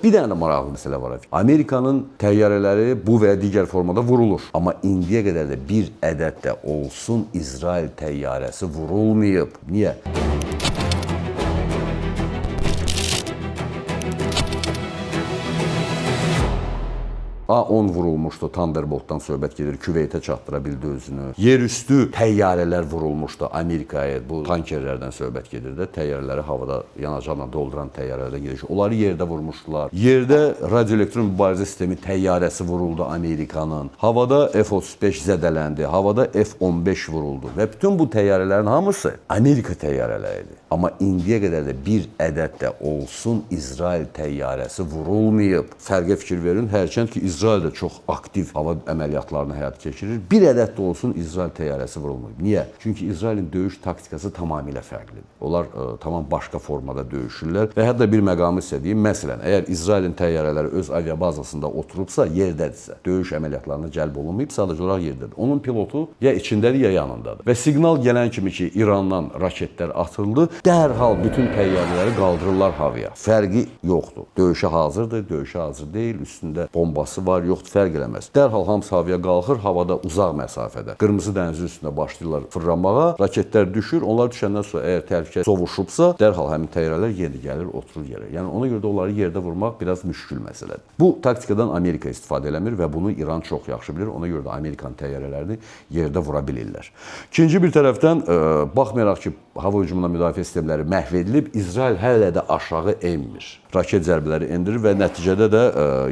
Bir dənə də maraqlı məsələ var. Amerikanın təyyarələri bu və ya digər formada vurulur. Amma indiyə qədər də bir ədəd də olsun İsrail təyyarəsi vurulmayıb. Niyə? A-10 vurulmuşdu, Thunderbolt'dan söhbət gedir, Küveytə çatdıra bildi özünü. Yerüstü təyyarələr vurulmuşdu Amerikaya, bu tankerlərdən söhbət gedir də, təyyarələri havada yanacaqla dolduran təyyarələrdən gedir. Onları yerdə vurmuşdular. Yerdə radioelektron mübarizə sistemi təyyarəsi vuruldu Amerikanın. Havada F-35 zədələndi, havada F-15 vuruldu və bütün bu təyyarələrin hamısı Amerika təyyarələri idi. Amma indiyə qədər də bir ədəd də olsun İsrail təyyarəsi vurulmayıb. Fərqə fikir verin, hərçənd ki, İsrail də çox aktiv hava əməliyyatlarını həyata keçirir. Bir ədəd də olsun İsrail təyyarəsi vurulmayıb. Niyə? Çünki İsrailin döyüş taktikası tamamilə fərqlidir. Onlar tamam başqa formada döyüşürlər və hətta bir məqamı sizə deyim. Məsələn, əgər İsrailin təyyarələri öz aviabazasında oturubsa, yerdədirsə, döyüş əməliyyatlarına cəlb olunmayıb, sadəcə olaraq yerdədir. Onun pilotu ya içindədir, ya yanındadır. Və siqnal gələn kimi ki, İrandan raketlər atıldı, dərhal bütün təyyarələri qaldırırlar havaya. Fərqi yoxdur. Döyüşə hazırdır, döyüşə hazır deyil, üstündə bombası var, yoxdur, fərq eləməz. Dərhal hamısı havaya qalxır, havada uzaq məsafədə. Qırmızı dənizin üstünə başlayırlar fırlanmağa, raketlər düşür, onlar düşəndən sonra əgər təhlükə sovuşubsa, dərhal həmin təyyarələr yeni gəlir, oturur yerə. Yəni ona görə də onları yerdə vurmaq biraz müşkül məsələdir. Bu taktikadan Amerika istifadə eləmir və bunu İran çox yaxşı bilir. Ona görə də Amerikan təyyarələrini yerdə vura bilirlər. İkinci bir tərəfdən, baxmayaraq ki, hava hücumundan müdafiə sistemləri məhv edilib, İsrail hələ də aşağı enmir. Raket zərbələri endirir və nəticədə də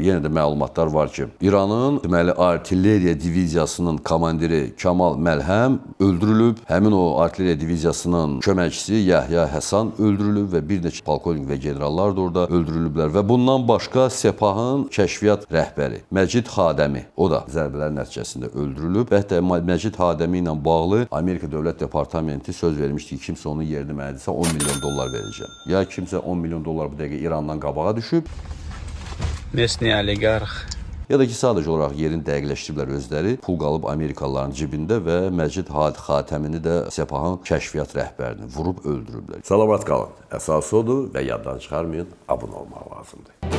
yenə də məlumatlar var ki, İranın deməli artilleriya diviziyasının komandiri Kamal Məlhəm öldürülüb, həmin o artilleriya diviziyasının köməkçisi Yahya Həsan öldürülüb və bir neçə polkovnik və generallar da orada öldürülüblər və bundan başqa Sepahın kəşfiyyat rəhbəri Məcid Xadəmi, o da zərbələr nəticəsində öldürülüb və hətta Məcid Xadəmi ilə bağlı Amerika Dövlət Departamenti söz vermişdi ki, kimsə onun yerini mənə desə 10 milyon dollar verəcəm. Ya kimsə 10 milyon dollar bu dəqiqə İrandan qabağa düşüb, Местный олигарх. ya da ki, sadəcə olaraq yerini dəqiqləşdiriblər özləri, pul qalıb Amerikalıların cibində və Məcid Xatəmini də Sepahın kəşfiyyat rəhbərini vurub öldürüblər. Salamat qalın. Əsas odur və yaddan çıxarmayın, abunə olmaq lazımdır.